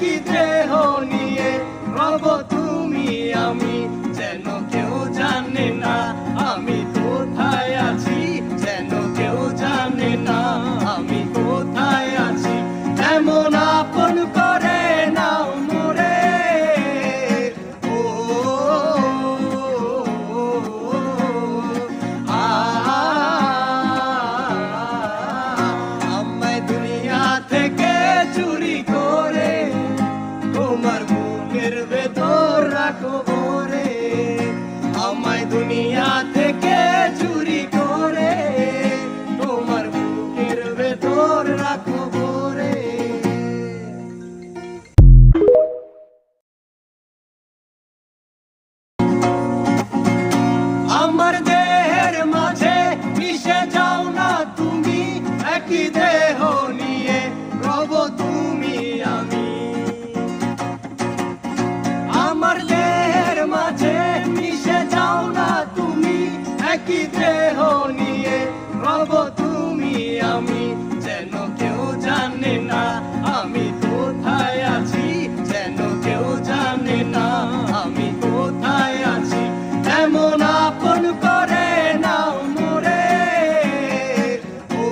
একই দেহ নিয়ে রব তুমি আমি, যেন কেউ জানে না আমি কোথায় আছি, যেন কেউ জানে না আমি কোথায় আছি। এমন আপন করে নাও মোরে, ও আমায় দুনিয়া থেকে চুরি করে তোমার বুকের ভেতর রাখো ভরে, আমায় দুনিয়া থেকে চুরি করে তোমার বুকের ভেতর রাখো ভরে। আমার দেহের মাঝে মিশে যাও না তুমি, একই দেহ নিয়ে রব তুমি আমি। আমার দেহের মাঝে মিশে যাও না তুমি, একই দেহ নিয়ে রব তুমি আমি, যেন কেউ জানে না আমি কোথায় আছি, যেন কেউ জানে না আমি কোথায় আছি। এমন আপন করে নাও মোরে, ও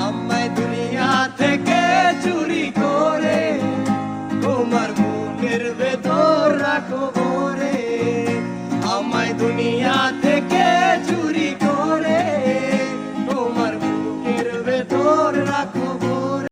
আমায় দুনিয়া থেকে চুরি করে তোমার বুকের ভেতর রাখো ভরে, আমায় দুনিয়া